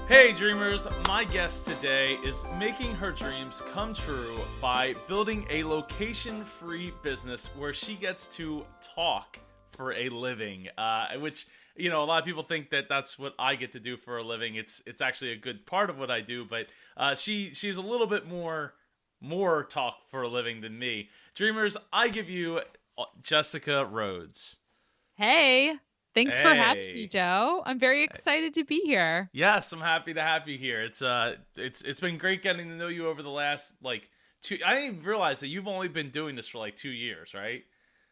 Hey dreamers, my guest today is making her dreams come true by building a location-free business where she gets to talk for a living, which, you know, a lot of people think that that's what I get to do for a living. It's actually a good part of what I do, but she's a little bit more talk for a living than me. Dreamers, I give you Jessica Rhodes. Hey, thanks for having me, Joe. I'm very excited to be here. Yes, I'm happy to have you here. It's been great getting to know you over the last like two. I didn't even realize that you've only been doing this for like 2 years, right?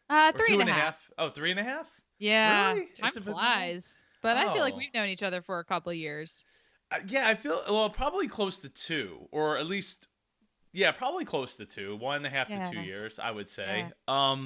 Or Three two and and a a half. half? Oh, 3.5? Yeah, Really? time flies. But I feel like Oh, we've known each other for a couple of years. yeah. I feel well, probably close to two, or at least, yeah, probably close to two, 1.5 to 2 Yeah, years, I would say. yeah.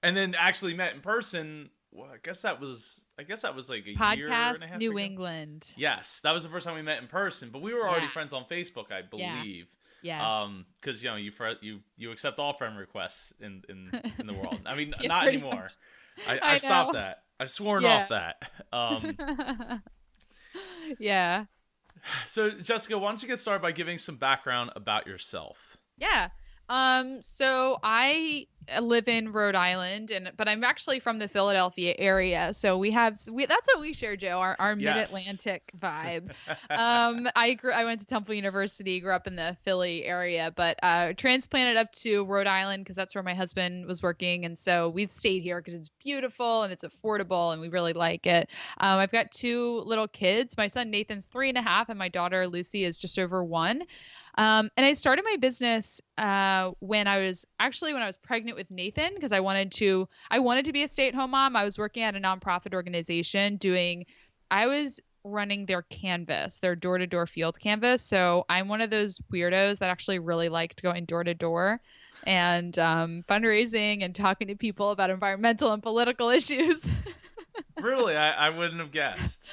And then actually met in person. Well, I guess that was like a year and a Podcast half New ago. England. Yes, that was the first time we met in person, but we were already Yeah, friends on Facebook, I yeah, believe. yes. Because you know you accept all friend requests in the world. I mean, Yeah, not pretty anymore. much. I I've stopped know. that. I've sworn off Yeah. that. Yeah. So Jessica, why don't you get started by giving some background about yourself? Yeah. So I live in Rhode Island but I'm actually from the Philadelphia area. So that's what we share, Joe, our Yes. mid-Atlantic vibe. I went to Temple University, grew up in the Philly area, but transplanted up to Rhode Island because that's where my husband was working. And so we've stayed here because it's beautiful and it's affordable and we really like it. I've got two little kids. My son Nathan's 3.5 and my daughter Lucy is just over 1. And I started my business when I was pregnant with Nathan because I wanted to be a stay-at-home mom. I was working at a nonprofit organization I was running their canvas, their door-to-door field canvas. So I'm one of those weirdos that actually really liked going door to door and fundraising and talking to people about environmental and political issues. Really, I wouldn't have guessed.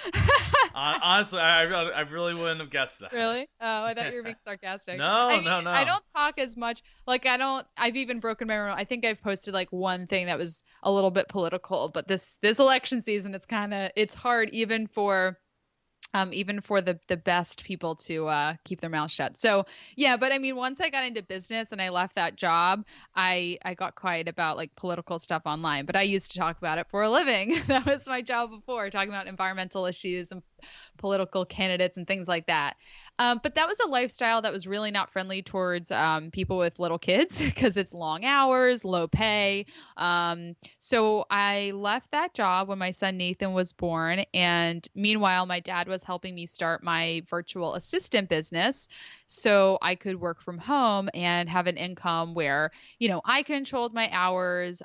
Honestly, I really wouldn't have guessed that. Really? Oh, I thought you were being sarcastic. No, I mean, no, I no. don't talk as much. I've even broken my own. I think I've posted like one thing that was a little bit political, but this election season, it's hard even for the best people to keep their mouths shut. So yeah, but I mean, once I got into business and I left that job, I got quiet about like political stuff online. But I used to talk about it for a living. That was my job before, talking about environmental issues and political candidates and things like that. But that was a lifestyle that was really not friendly towards people with little kids because it's long hours, low pay. So I left that job when my son Nathan was born. And meanwhile, my dad was helping me start my virtual assistant business so I could work from home and have an income where, I controlled my hours.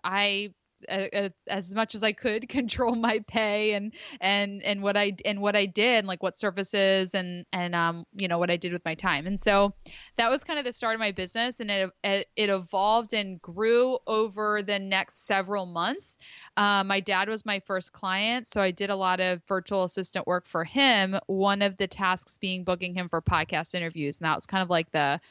As much as I could control my pay and what I did, and like what services and what I did with my time. And so that was kind of the start of my business, and it evolved and grew over the next several months. My dad was my first client, so I did a lot of virtual assistant work for him. One of the tasks being booking him for podcast interviews, and that was kind of like the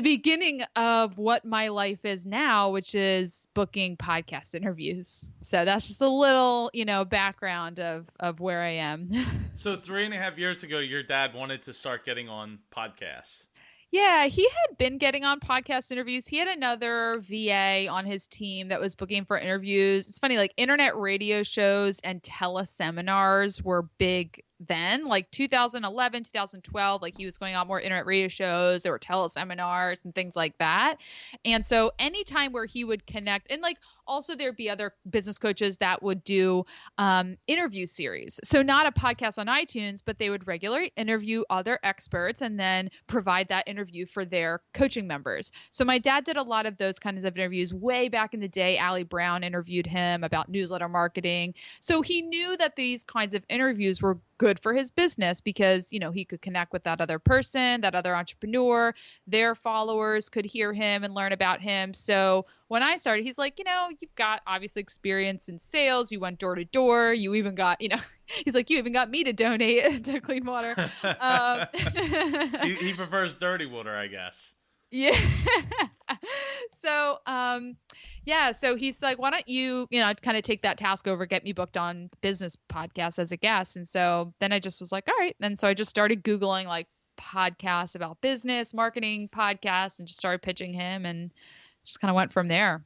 beginning of what my life is now, which is booking podcast interviews. So that's just a little, background of where I am. So 3.5 years ago, your dad wanted to start getting on podcasts. Yeah, he had been getting on podcast interviews. He had another VA on his team that was booking for interviews. It's funny, like internet radio shows and teleseminars were big then, like 2011, 2012, like he was going on more internet radio shows. There were teleseminars and things like that. And so anytime where he would connect, and like also there'd be other business coaches that would do interview series. So not a podcast on iTunes, but they would regularly interview other experts and then provide that interview for their coaching members. So my dad did a lot of those kinds of interviews way back in the day. Allie Brown interviewed him about newsletter marketing. So he knew that these kinds of interviews were good for his business because, he could connect with that other person, that other entrepreneur, their followers could hear him and learn about him. So when I started, he's like, you've got obviously experience in sales. You went door to door. You even got, he's like, you even got me to donate to clean water. He prefers dirty water, I guess. Yeah. So, yeah, so he's like, why don't you, kind of take that task over, get me booked on business podcasts as a guest. And so then I just was like, all right. And so I just started Googling like podcasts about business, marketing podcasts, and just started pitching him and just kind of went from there.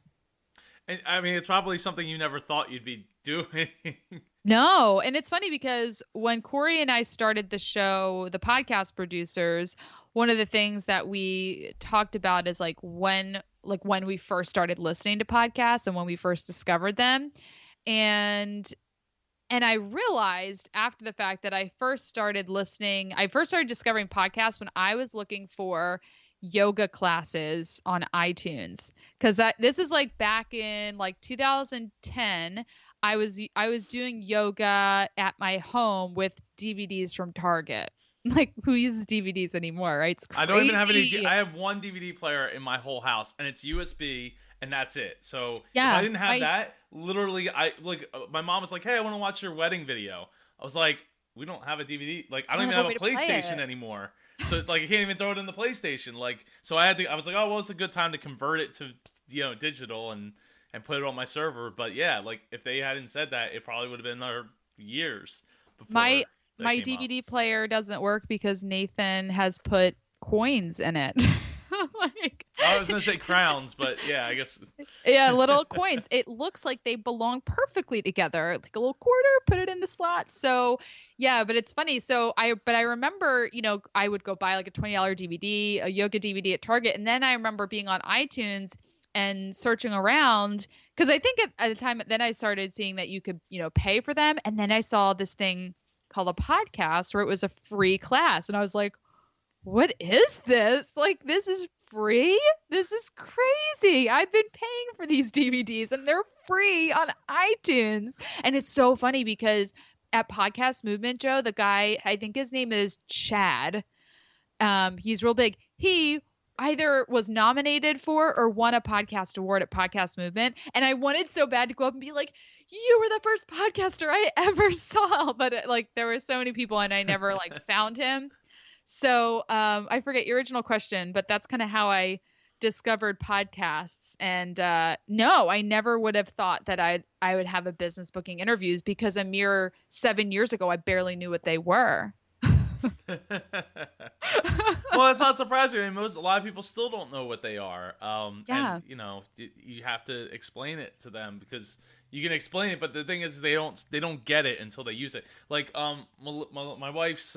And, I mean, it's probably something you never thought you'd be doing. No. And it's funny because when Corey and I started the show, the podcast producers, one of the things that we talked about is like when we first started listening to podcasts and when we first discovered them. And I realized after the fact that I first started discovering podcasts when I was looking for yoga classes on iTunes. Because this is like back in like 2010. I was doing yoga at my home with DVDs from Target. Like, who uses DVDs anymore, right? It's crazy. I don't even have any. I have one DVD player in my whole house, and it's USB, and that's it. So yeah, if I didn't have that, literally, my mom was like, "Hey, I want to watch your wedding video." I was like, "We don't have a DVD. Like, I don't even have a PlayStation anymore. So like, I can't even throw it in the PlayStation. Like, so I was like, oh well, it's a good time to convert it to digital and put it on my server. But yeah, like if they hadn't said that, it probably would have been another years before. My DVD player doesn't work because Nathan has put coins in it. I was gonna say crowns, but yeah, I guess. Yeah, little coins. It looks like they belong perfectly together. Like a little quarter, put it in the slot. So yeah, but it's funny. So I remember, I would go buy like a $20 DVD, a yoga DVD at Target, and then I remember being on iTunes and searching around because I think at the time then I started seeing that you could pay for them, and then I saw this thing called a podcast where it was a free class, and I was like, what is this? Like, this is free? This is crazy. I've been paying for these DVDs and they're free on iTunes. And it's so funny because at Podcast Movement, Joe, the guy, I think his name is Chad. He's real big. He either was nominated for or won a podcast award at Podcast Movement. And I wanted so bad to go up and be like, you were the first podcaster I ever saw. But there were so many people and I never found him. So I forget your original question, but that's kind of how I discovered podcasts. And no, I never would have thought that I would have a business booking interviews because a mere 7 years ago, I barely knew what they were. Well, it's not surprising. I mean, a lot of people still don't know what they are. Yeah. And, you have to explain it to them because you can explain it, but the thing is they don't get it until they use it. Like my wife's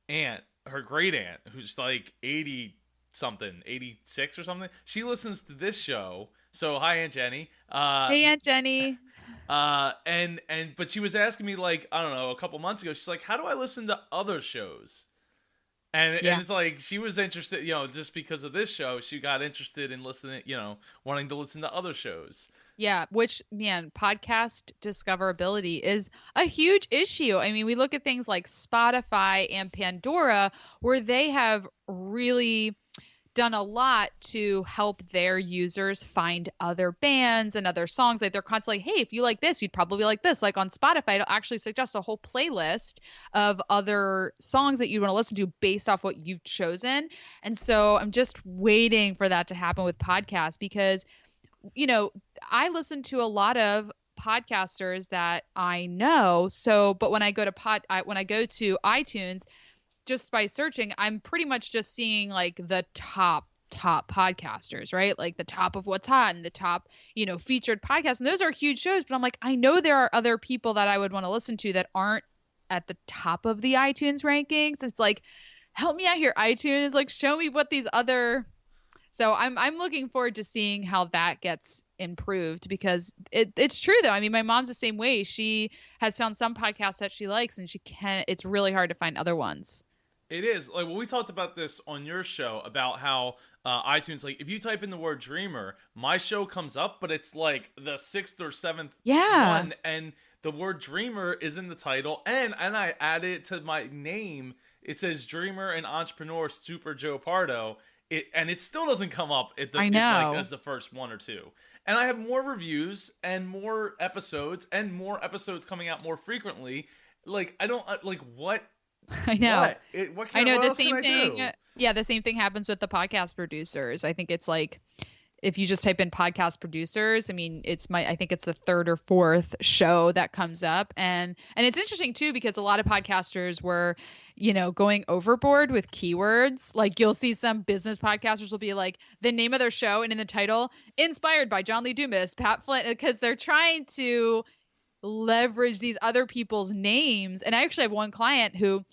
aunt, her great aunt, who's like 80 something, 86 or something, she listens to this show. So hi, Aunt Jenny. Hey, Aunt Jenny. But she was asking me like, I don't know, a couple months ago, she's like, how do I listen to other shows? And it's like she was interested, just because of this show, she got interested in listening, wanting to listen to other shows. Yeah, which, man, podcast discoverability is a huge issue. I mean, we look at things like Spotify and Pandora, where they have really done a lot to help their users find other bands and other songs. Like they're constantly, hey, if you like this, you'd probably like this. Like on Spotify, it'll actually suggest a whole playlist of other songs that you want to listen to based off what you've chosen. And so I'm just waiting for that to happen with podcasts because, I listen to a lot of podcasters that I know. So, but when I go to iTunes, just by searching, I'm pretty much just seeing like the top podcasters, right? Like the top of what's hot and the top, featured podcasts. And those are huge shows, but I'm like, I know there are other people that I would want to listen to that aren't at the top of the iTunes rankings. It's like, help me out here, iTunes. Like, show me what these other. So I'm looking forward to seeing how that gets improved because it's true though. I mean, my mom's the same way. She has found some podcasts that she likes and it's really hard to find other ones. It is. Like, well, we talked about this on your show about how iTunes, like, if you type in the word dreamer, my show comes up, but it's like the 6th or 7th one, and the word dreamer is in the title, and I added it to my name. It says dreamer and entrepreneur Super Joe Pardo, and it still doesn't come up as the first one or two. And I have more reviews and more episodes coming out more frequently. Like, I don't, like, what I know. I know What the else can same I thing. do? Yeah, the same thing happens with the podcast producers. I think it's like if you just type in podcast producers, I mean, I think it's the third or fourth show that comes up. And it's interesting too, because a lot of podcasters were, going overboard with keywords. Like you'll see some business podcasters will be like the name of their show and in the title, inspired by John Lee Dumas, Pat Flynn, because they're trying to leverage these other people's names. And I actually have one client who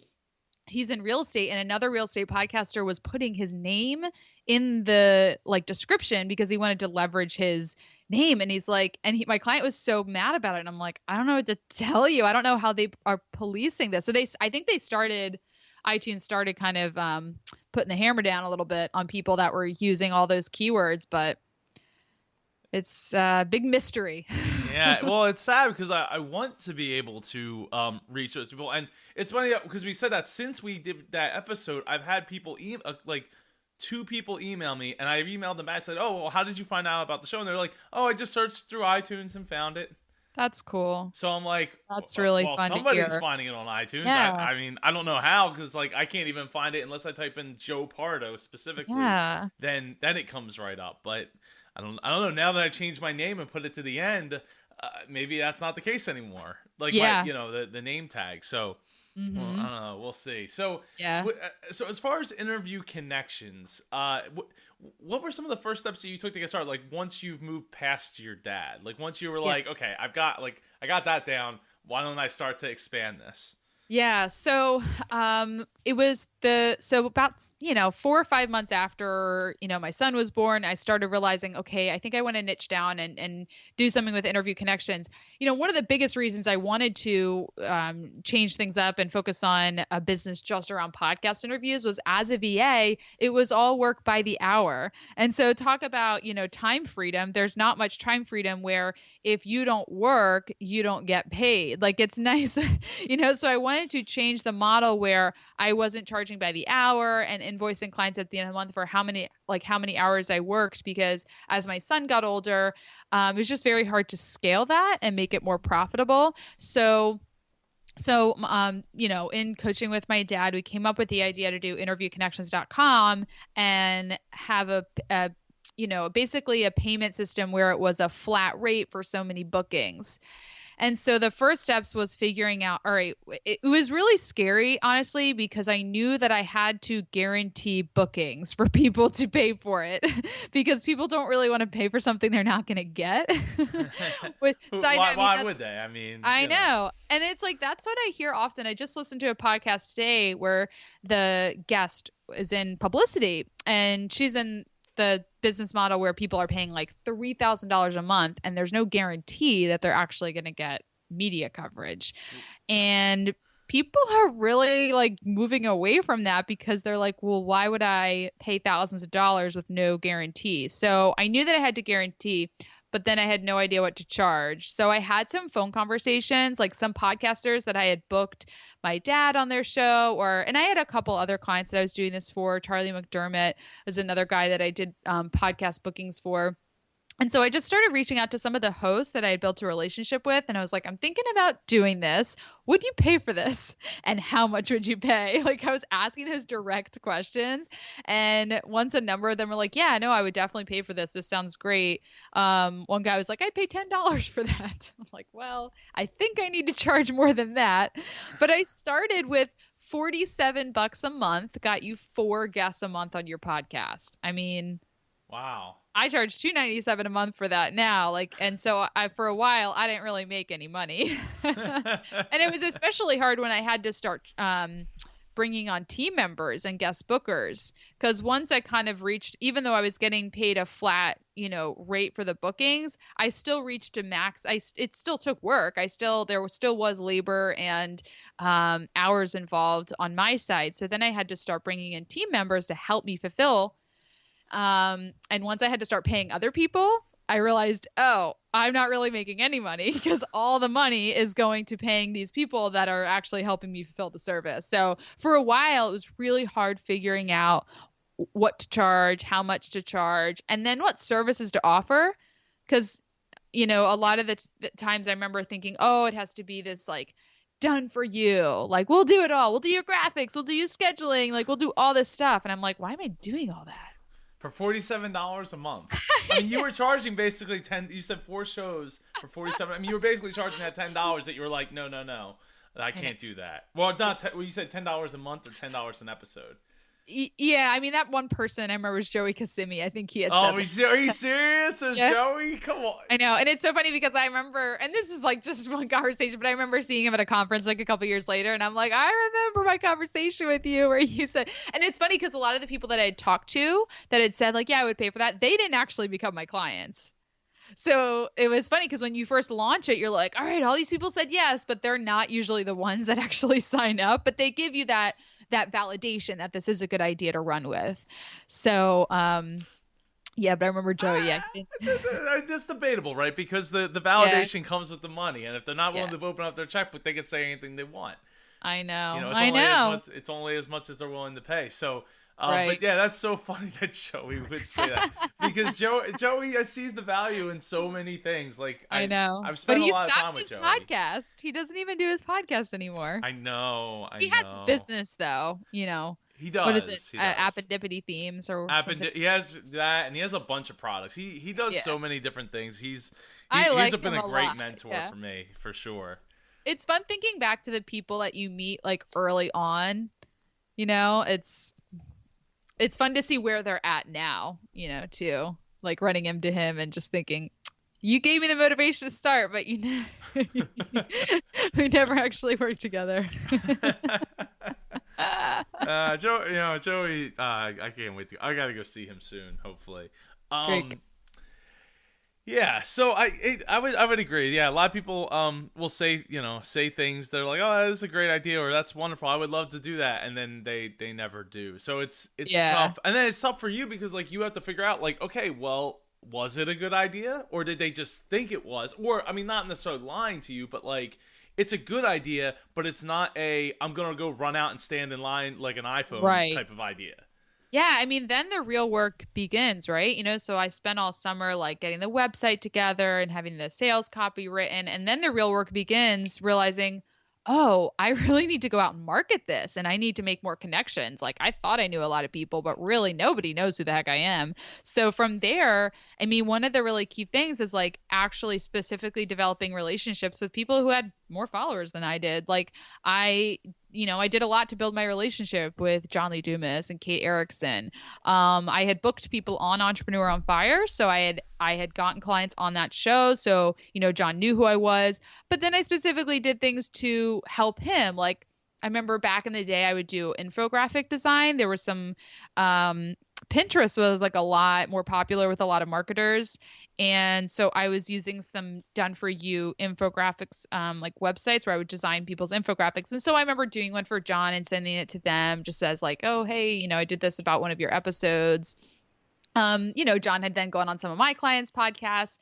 he's in real estate, and another real estate podcaster was putting his name in the description because he wanted to leverage his name. And he's like, my client was so mad about it. And I'm like, I don't know what to tell you. I don't know how they are policing this. So I think iTunes started kind of putting the hammer down a little bit on people that were using all those keywords, but it's a big mystery. Yeah, well, it's sad because I want to be able to reach those people, and it's funny because we said that since we did that episode, I've had people two people email me, and I emailed them back and said, "Oh, well, how did you find out about the show?" And they're like, "Oh, I just searched through iTunes and found it." That's cool. So I'm like, that's really fun. Somebody's finding it on iTunes. Yeah. I mean, I don't know how because I can't even find it unless I type in Joe Pardo specifically. Yeah. Then it comes right up, but. I don't know. Now that I changed my name and put it to the end, maybe that's not the case anymore. The name tag. So well, I don't know. We'll see. So yeah. So as far as interview connections, what were some of the first steps that you took to get started? Like once you've moved past your dad, like once you were like, okay, I got that down. Why don't I start to expand this? Yeah. So it was about 4 or 5 months after my son was born, I started realizing, okay, I think I want to niche down and do something with interview connections. One of the biggest reasons I wanted to change things up and focus on a business just around podcast interviews was as a VA, it was all work by the hour. And so talk about time freedom. There's not much time freedom where if you don't work, you don't get paid. Like it's nice, so I wanted to change the model where I wasn't charging by the hour and invoicing clients at the end of the month for how many hours I worked, because as my son got older, it was just very hard to scale that and make it more profitable. So in coaching with my dad, we came up with the idea to do interviewconnections.com and have basically a payment system where it was a flat rate for so many bookings. And so the first steps was figuring out, all right, it was really scary, honestly, because I knew that I had to guarantee bookings for people to pay for it because people don't really want to pay for something they're not going to get. Why would they? I mean, I know. And it's like, that's what I hear often. I just listened to a podcast today where the guest is in publicity and she's in the business model where people are paying like $3,000 a month and there's no guarantee that they're actually going to get media coverage. And people are really moving away from that because they're like, well, why would I pay thousands of dollars with no guarantee? So I knew that I had to guarantee, but then I had no idea what to charge. So I had some phone conversations, like some podcasters that I had booked my dad on their show, and I had a couple other clients that I was doing this for. Charlie McDermott was another guy that I did podcast bookings for. And so I just started reaching out to some of the hosts that I had built a relationship with. And I was like, I'm thinking about doing this. Would you pay for this? And how much would you pay? I was asking those direct questions. And once a number of them were like, yeah, no, I would definitely pay for this. This sounds great. One guy was like, I'd pay $10 for that. I'm like, well, I think I need to charge more than that. But I started with $47 a month, got you 4 guests a month on your podcast. I mean, wow. I charge $297 a month for that now. And so for a while, I didn't really make any money. And it was especially hard when I had to start bringing on team members and guest bookers. Because once I kind of reached, even though I was getting paid a flat, rate for the bookings, I still reached a max. It still took work. There still was labor and hours involved on my side. So then I had to start bringing in team members to help me fulfill. And once I had to start paying other people, I realized, oh, I'm not really making any money because all the money is going to paying these people that are actually helping me fulfill the service. So for a while, it was really hard figuring out what to charge, how much to charge, and then what services to offer. Because, a lot of the times I remember thinking, oh, it has to be this done for you. Like, we'll do it all. We'll do your graphics. We'll do your scheduling. Like, we'll do all this stuff. And I'm like, why am I doing all that? For $47 a month. I mean, you were charging basically 10. You said 4 shows for 47. I mean, you were basically charging that $10 that you were like, no, I can't do that. Well, not. Well, you said $10 a month or $10 an episode. Yeah, I mean, that one person I remember was Joey Kissimmee. I think he had said that. Are you serious? As Joey? Come on. I know. And it's so funny because I remember, and this is like just one conversation, but I remember seeing him at a conference like a couple years later. And I'm like, I remember my conversation with you where you said, and it's funny because a lot of the people that I had talked to that had said like, yeah, I would pay for that, they didn't actually become my clients. So it was funny because when you first launch it, you're like, all right, all these people said yes, but they're not usually the ones that actually sign up, but they give you that validation that this is a good idea to run with. So, yeah, but I remember Joey. Yeah, it's debatable, right? Because the validation comes with the money, and if they're not willing to open up their checkbook, they can say anything they want. I know. You know, it's only as much as they're willing to pay. So, but yeah, that's so funny that Joey would say that because Joey sees the value in so many things. Like I know, I've spent a lot of time with Joey. Podcast. He doesn't even do his podcast anymore. I know. He has his business though. You know. He does. What is it? Appendipity themes or something? He has that, and he has a bunch of products. He does so many different things. He's been a great mentor for me, for sure. It's fun thinking back to the people that you meet like early on. You know, it's fun to see where they're at now. You know, too, like running into him and just thinking, you gave me the motivation to start, but we never actually worked together. Joey, I can't wait I gotta go see him soon, hopefully. Yeah, so I would agree. Yeah, a lot of people will say things. They're like, oh, that's a great idea, or that's wonderful. I would love to do that, and then they never do. So it's tough, and then it's tough for you because like you have to figure out like, okay, well, was it a good idea, or did they just think it was? Or I mean, not necessarily lying to you, but like, it's a good idea, but it's not I'm going to go run out and stand in line like an iPhone type of idea. Yeah, I mean, then the real work begins, right? You know, so I spent all summer like getting the website together and having the sales copy written. And then the real work begins realizing, oh, I really need to go out and market this and I need to make more connections. Like I thought I knew a lot of people, but really nobody knows who the heck I am. So from there, I mean, one of the really key things is like actually specifically developing relationships with people who had more followers than I did. Like I did a lot to build my relationship with John Lee Dumas and Kate Erickson. I had booked people on Entrepreneur on Fire. So I had gotten clients on that show. So, John knew who I was, but then I specifically did things to help him. Like I remember back in the day, I would do infographic design. There was some, Pinterest was like a lot more popular with a lot of marketers. And so I was using some done for you infographics, like websites where I would design people's infographics. And so I remember doing one for John and sending it to them just as like, oh, hey, I did this about one of your episodes. John had then gone on some of my clients' podcasts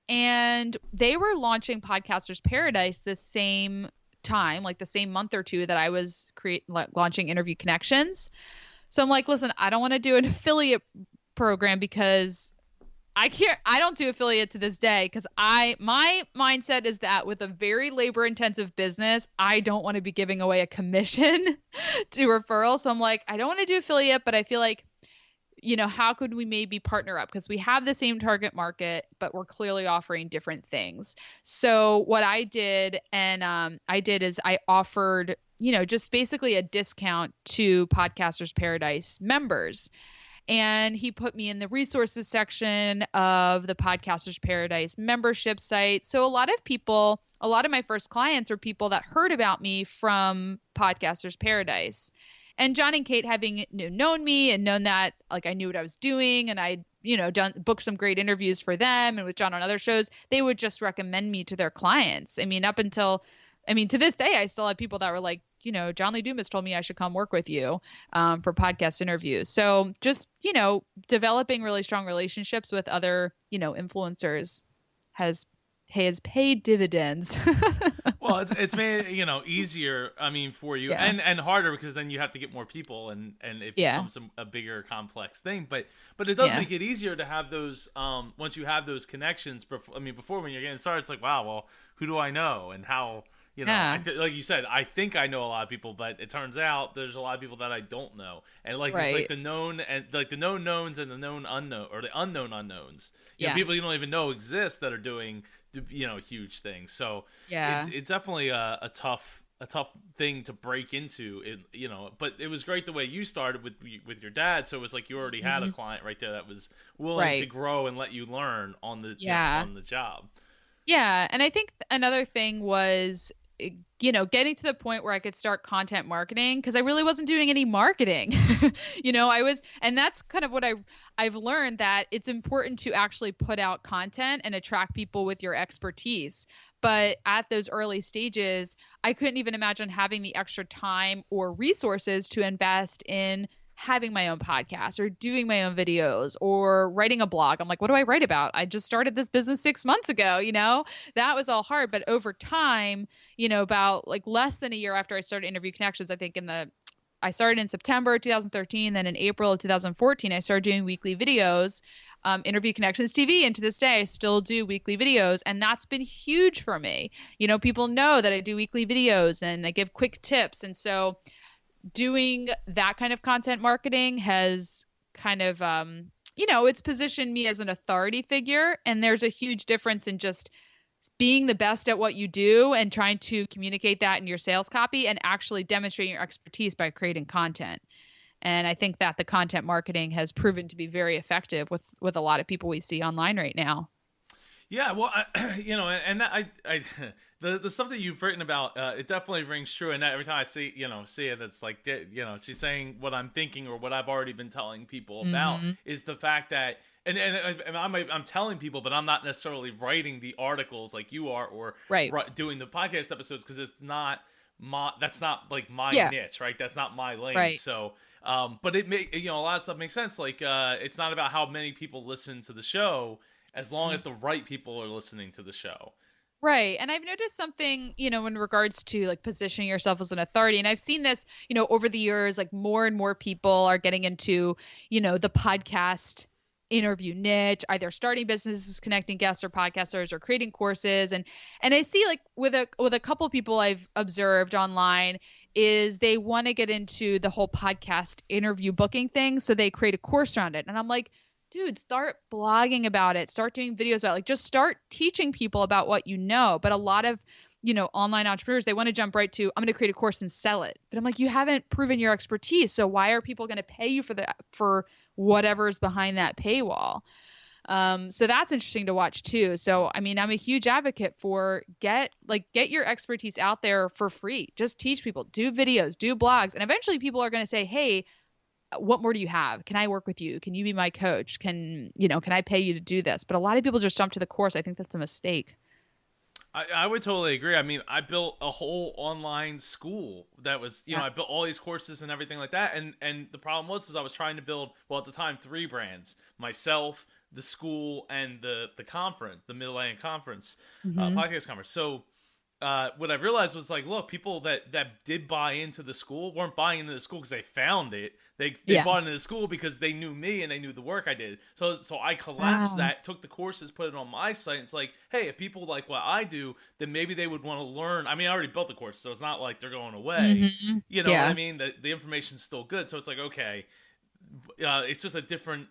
and they were launching Podcasters Paradise the same time, like the same month or two that I was launching Interview Connections. So I'm like, listen, I don't want to do an affiliate program because I don't do affiliate to this day because my mindset is that with a very labor intensive business, I don't want to be giving away a commission to referrals. So I'm like, I don't want to do affiliate, but I feel like, how could we maybe partner up? Because we have the same target market, but we're clearly offering different things. So what I did is I offered, just basically a discount to Podcasters Paradise members. And he put me in the resources section of the Podcasters Paradise membership site. So a lot of my first clients are people that heard about me from Podcasters Paradise. And John and Kate, having known me and known that like I knew what I was doing and I booked some great interviews for them and with John on other shows, they would just recommend me to their clients. I mean, to this day, I still have people that were like, John Lee Dumas told me I should come work with you for podcast interviews. So just, developing really strong relationships with other, influencers has paid dividends. Well, it's made easier. I mean, for you and harder because then you have to get more people and it becomes a bigger complex thing. But it does make it easier to have those once you have those connections. Before when you're getting started, it's like, wow, well, who do I know and how You know, Yeah. like you said, I think I know a lot of people, but it turns out there's a lot of people that I don't know. And like it's like Right. the known and like the known knowns and the known unknown or the unknown unknowns. You know, Yeah. people you don't even know exist that are doing huge things. So Yeah. it's definitely a tough thing to break into. But it was great the way you started with your dad. So it was like you already had a client right there that was willing to Right. grow and let you learn on the Yeah. on the job. Yeah. And I think another thing was, getting to the point where I could start content marketing because I really wasn't doing any marketing. And that's kind of what I've learned, that it's important to actually put out content and attract people with your expertise. But at those early stages, I couldn't even imagine having the extra time or resources to invest in having my own podcast or doing my own videos or writing a blog. I'm like, what do I write about? I just started this business 6 months ago, that was all hard. But over time, about like less than a year after I started Interview Connections, I think I started in September 2013, then in April of 2014, I started doing weekly videos, Interview Connections TV. And to this day, I still do weekly videos. And that's been huge for me. People know that I do weekly videos and I give quick tips. And so doing that kind of content marketing has kind of, it's positioned me as an authority figure. And there's a huge difference in just being the best at what you do and trying to communicate that in your sales copy and actually demonstrating your expertise by creating content. And I think that the content marketing has proven to be very effective with a lot of people we see online right now. Yeah, well, the stuff that you've written about, it definitely rings true. And every time I see it, it's like, she's saying what I'm thinking or what I've already been telling people about is the fact that, and I'm telling people, but I'm not necessarily writing the articles like you are or doing the podcast episodes because it's not that's not like my niche, right? That's not my lane. Right. So, but a lot of stuff makes sense. Like, it's not about how many people listen to the show, as long as the right people are listening to the show. Right. And I've noticed something, in regards to like positioning yourself as an authority. And I've seen this, over the years, like more and more people are getting into, the podcast interview niche, either starting businesses, connecting guests or podcasters, or creating courses. And I see like with a couple of people I've observed online is they want to get into the whole podcast interview booking thing. So they create a course around it. And I'm like, dude, start blogging about it, start doing videos about it, like just start teaching people about what you know. But a lot of, online entrepreneurs, they want to jump right to, I'm going to create a course and sell it. But I'm like, you haven't proven your expertise. So why are people going to pay you for whatever's behind that paywall? So that's interesting to watch too. So, I mean, I'm a huge advocate for get your expertise out there for free. Just teach people, do videos, do blogs. And eventually people are going to say, hey, what more do you have? Can I work with you? Can you be my coach? Can I pay you to do this? But a lot of people just jump to the course. I think that's a mistake. I would totally agree. I mean, I built a whole online school that was, I built all these courses and everything like that. And the problem was I was trying to build, well, at the time, 3 brands: myself, the school, and the conference, the Mid-Atlantic Conference, podcast conference. So what I realized was like, look, people that did buy into the school weren't buying into the school because they found it. They bought into the school because they knew me and they knew the work I did. So I collapsed that, took the courses, put it on my site. And it's like, hey, if people like what I do, then maybe they would want to learn. I mean, I already built the course, so it's not like they're going away. You know what I mean? The information's still good. So it's like, okay, it's just a different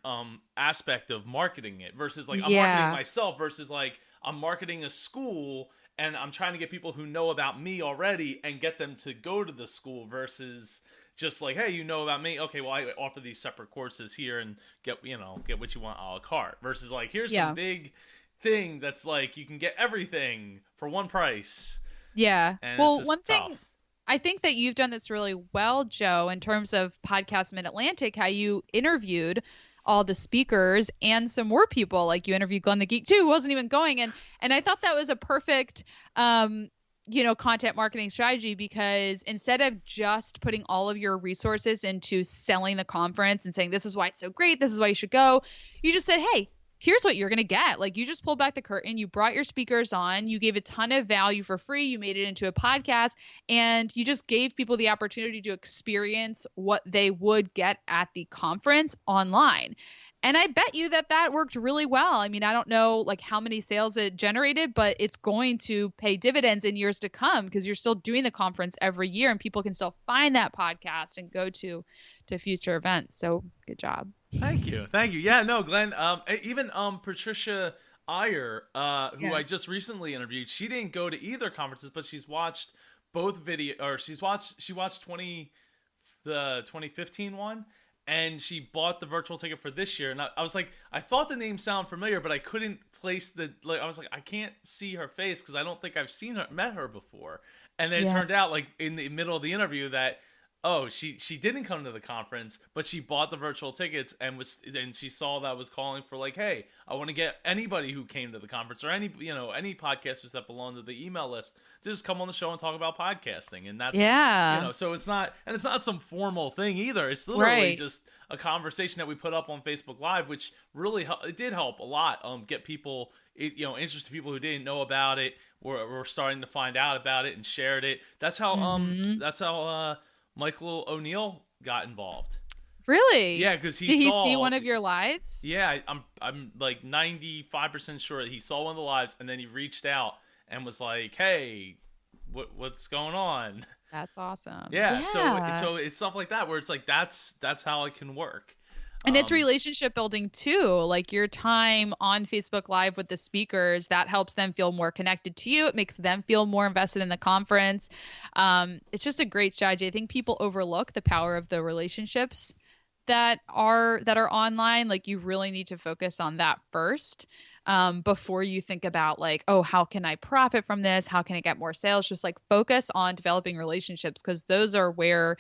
aspect of marketing it versus like I'm marketing myself versus like I'm marketing a school and I'm trying to get people who know about me already and get them to go to the school versus just like, hey, you know about me. Okay, well, I offer these separate courses here and get what you want a la carte versus like, here's some big thing that's like, you can get everything for one price. Yeah. And well, it's one tough. thing I think that you've done this really well, Joe, in terms of Podcast Mid-Atlantic, how you interviewed all the speakers and some more people. Like you interviewed Glenn the Geek too, who wasn't even going. And I thought that was a perfect, content marketing strategy, because instead of just putting all of your resources into selling the conference and saying, this is why it's so great, this is why you should go, you just said, hey, here's what you're going to get. Like you just pulled back the curtain, you brought your speakers on, you gave a ton of value for free, you made it into a podcast, and you just gave people the opportunity to experience what they would get at the conference online. And I bet you that worked really well. I mean, I don't know like how many sales it generated, but it's going to pay dividends in years to come because you're still doing the conference every year and people can still find that podcast and go to future events. So good job. Thank you. Thank you. Yeah, no, Glenn, even Patricia Iyer, who I just recently interviewed, she didn't go to either conferences, but she's watched both she watched the 2015 one, and she bought the virtual ticket for this year. And I was like, I thought the name sounded familiar, but I couldn't place I was like, I can't see her face because I don't think I've met her before. And then it turned out like in the middle of the interview that, oh, she didn't come to the conference, but she bought the virtual tickets and she saw that I was calling for like, hey, I want to get anybody who came to the conference or any podcasters that belong to the email list to just come on the show and talk about podcasting. And that's so it's not some formal thing either. It's literally just a conversation that we put up on Facebook Live, which really it did help a lot. Get people, interested people who didn't know about it were starting to find out about it and shared it. That's how Michael O'Neill got involved. Really? Yeah, because did he see one of your lives? Yeah, I'm like 95% sure that he saw one of the lives, and then he reached out and was like, "Hey, what's going on?" That's awesome. Yeah. So it's stuff like that where it's like that's how it can work. And it's relationship building too. Like your time on Facebook Live with the speakers, that helps them feel more connected to you. It makes them feel more invested in the conference. It's just a great strategy. I think people overlook the power of the relationships that are online. Like you really need to focus on that first before you think about like, oh, how can I profit from this? How can I get more sales? Just like focus on developing relationships because those are where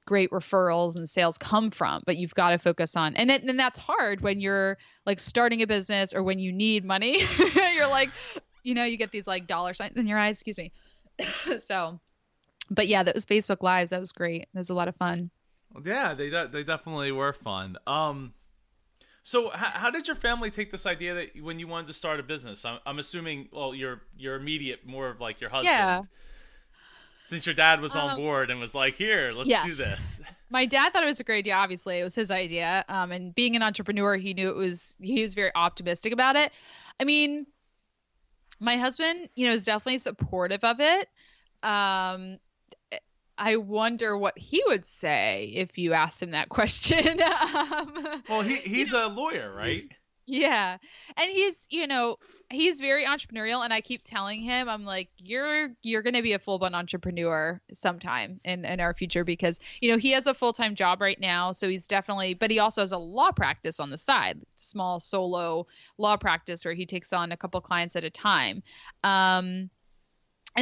great referrals and sales come from, but you've got to focus on, and that's hard when you're like starting a business or when you need money. You're like, you get these like dollar signs in your eyes, excuse me. So, but yeah, that was Facebook Lives. That was great. That was a lot of fun. Yeah, they definitely were fun. So how did your family take this idea that when you wanted to start a business? I'm assuming, well, your immediate, more of like your husband. Yeah. Since your dad was on board and was like, here, let's do this. My dad thought it was a great idea. Obviously, it was his idea. And being an entrepreneur, he was very optimistic about it. I mean, my husband, is definitely supportive of it. I wonder what he would say if you asked him that question. Well, he's a lawyer, right? Yeah. And he's very entrepreneurial, and I keep telling him, I'm like, you're going to be a full-blown entrepreneur sometime in our future because, he has a full-time job right now. So he's definitely, but he also has a law practice on the side, small solo law practice where he takes on a couple clients at a time. And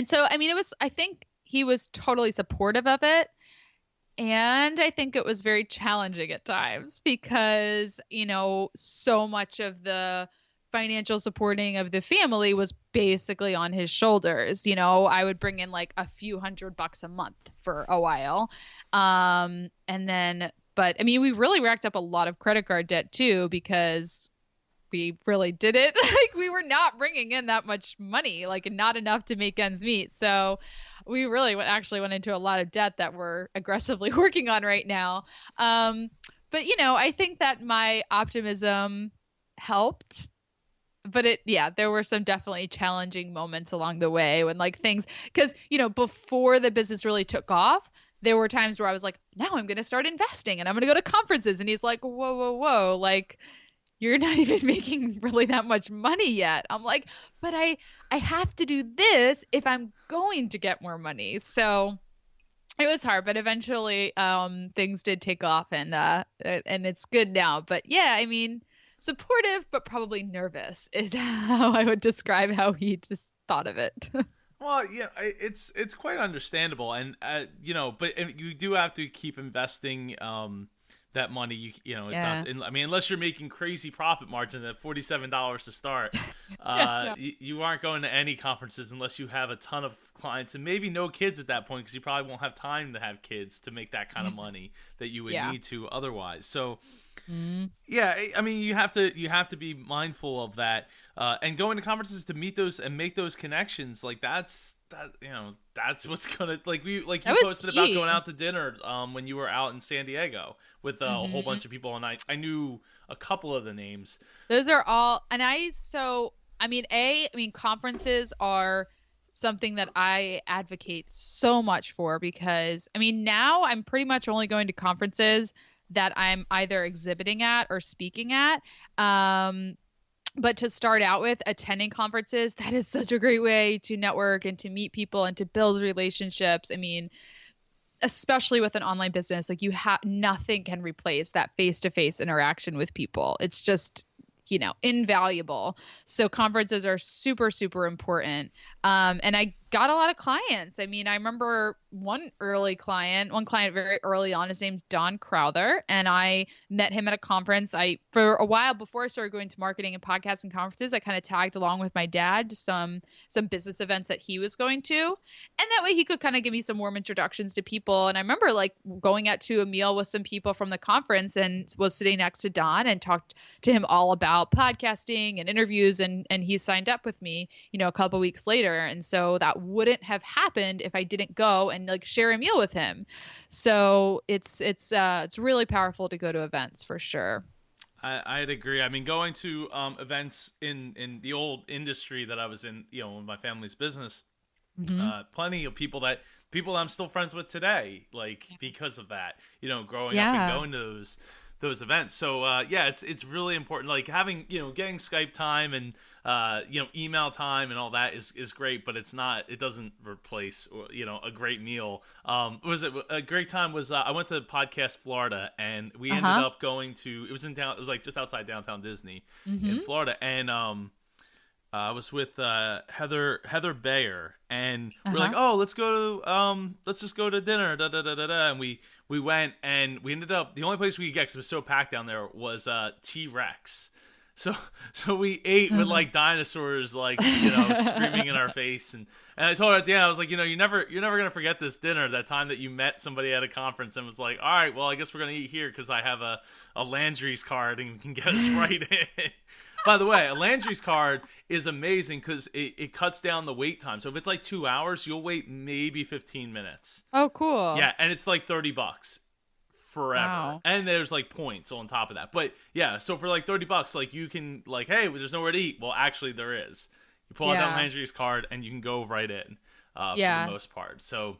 so, I mean, I think he was totally supportive of it. And I think it was very challenging at times because, so much of the financial supporting of the family was basically on his shoulders. I would bring in like a few $100 a month for a while. But I mean, we really racked up a lot of credit card debt too, because we really did it. Like we were not bringing in that much money, like not enough to make ends meet. So we really went into a lot of debt that we're aggressively working on right now. But I think that my optimism helped. But there were some definitely challenging moments along the way when like things, because, before the business really took off, there were times where I was like, now I'm going to start investing and I'm going to go to conferences. And he's like, whoa, like you're not even making really that much money yet. I'm like, but I have to do this if I'm going to get more money. So it was hard, but eventually things did take off and it's good now. But yeah, I mean, supportive, but probably nervous is how I would describe how he just thought of it. Well, yeah, it's quite understandable, and but you do have to keep investing that money. It's not. I mean, unless you're making crazy profit margin at $47 to start, you aren't going to any conferences unless you have a ton of clients and maybe no kids at that point, because you probably won't have time to have kids to make that kind of money that you would need to otherwise. So. Yeah, I mean, you have to be mindful of that, and going to conferences to meet those and make those connections. Like that's that, that's what's gonna, like, you That was posted about key. going out to dinner when you were out in San Diego with a whole Hmm. bunch of people, and I knew a couple of the names. Those are all, and I mean, conferences are something that I advocate so much for because, I mean, now I'm pretty much only going to conferences that I'm either exhibiting at or speaking at. Um, but to start out with, attending conferences, that is such a great way to network and to meet people and to build relationships. I mean, especially with an online business, like you have nothing can replace that face-to-face interaction with people. It's just, invaluable. So conferences are super, super important. And I got a lot of clients. I mean, I remember one client very early on, his name's Don Crowther, and I met him at a conference. For a while before I started going to marketing and podcasts and conferences, I kind of tagged along with my dad to some business events that he was going to. And that way he could kind of give me some warm introductions to people. And I remember like going out to a meal with some people from the conference and was sitting next to Don and talked to him all about podcasting and interviews. And he signed up with me, a couple weeks later. And so that wouldn't have happened if I didn't go and like share a meal with him. So it's really powerful to go to events for sure. I'd agree. I mean, going to events in the old industry that I was in, in my family's business, Hmm. plenty of people that I'm still friends with today, like because of that, growing up and Yeah. going to those events. So yeah, it's really important. Like having, getting Skype time and email time and all that is great, but it doesn't replace, a great meal. Was it a great time? Was I went to Podcast Florida, and we ended Uh-huh. up going to, it was like just outside downtown Disney in Hmm. Florida, and I was with Heather Bayer, and we're like, Uh-huh. oh, let's just go to dinner, da da da da da, and we went, and we ended up, the only place we could get, because it was so packed down there, was T-Rex. So we ate with like dinosaurs, like screaming in our face, and I told her at the end, I was like, you're never gonna forget this dinner, that time that you met somebody at a conference and was like, all right, well, I guess we're gonna eat here because I have a Landry's card and can get us right in. By the way, a Landry's card is amazing because it cuts down the wait time. So if it's like 2 hours, you'll wait maybe 15 minutes. Oh, cool. Yeah, and it's like $30 forever. Wow. And there's like points on top of that. But yeah, so for like $30, like you can like, hey, there's nowhere to eat. Well, actually there is. You pull out that Yeah. Landry's card and you can go right in for Yeah. the most part. So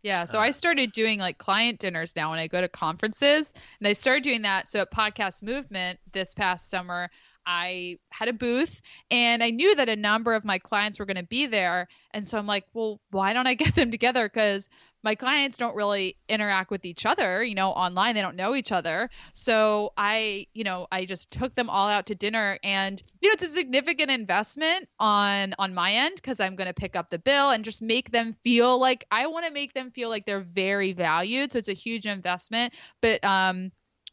Yeah, so uh, I started doing like client dinners now when I go to conferences, and I started doing that. So at Podcast Movement this past summer, I had a booth and I knew that a number of my clients were going to be there. And so I'm like, well, why don't I get them together? Because my clients don't really interact with each other, online. They don't know each other. So I just took them all out to dinner, and it's a significant investment on my end because I'm going to pick up the bill and just make them feel like, I want to make them feel like they're very valued. So it's a huge investment, but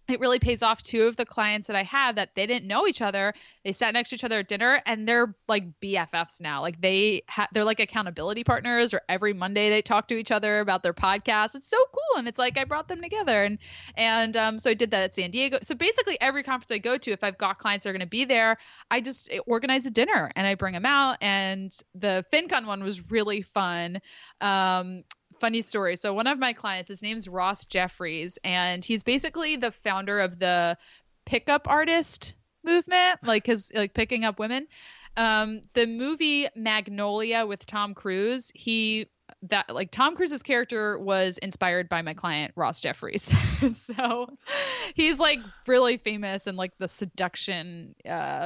it really pays off. Two of the clients that I had, that they didn't know each other, they sat next to each other at dinner, and they're like BFFs now. Like they're like accountability partners, or every Monday they talk to each other about their podcast. It's so cool. And it's like I brought them together. And so I did that at San Diego. So basically every conference I go to, if I've got clients that are going to be there, I just organize a dinner and I bring them out. And the FinCon one was really fun. Funny story. So one of my clients, his name's Ross Jeffries, and he's basically the founder of the pickup artist movement, like his like picking up women. The movie Magnolia with Tom Cruise, Tom Cruise's character was inspired by my client Ross Jeffries. So he's like really famous in like the seduction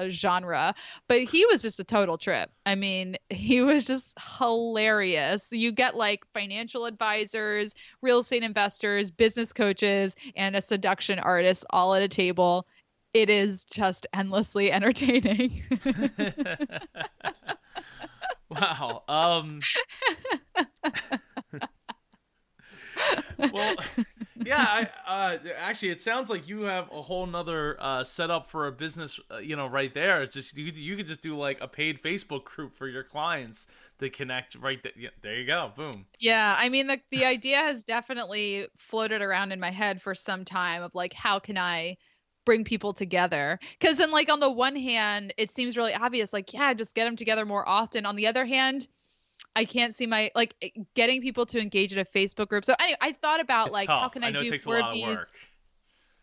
genre, but he was just a total trip. I mean, he was just hilarious. You get like financial advisors, real estate investors, business coaches, and a seduction artist all at a table. It is just endlessly entertaining. wow. Well, yeah. Actually, it sounds like you have a whole nother setup for a business. Right there. It's just you could just do like a paid Facebook group for your clients to connect. Right there. Yeah, there you go. Boom. Yeah, I mean the idea has definitely floated around in my head for some time of like, how can I bring people together? Because then like on the one hand, it seems really obvious, like, yeah, just get them together more often. On the other hand, I can't see my like getting people to engage in a Facebook group. So anyway, I thought about It's like how tough. can I I know it do takes a more of lot of these. work.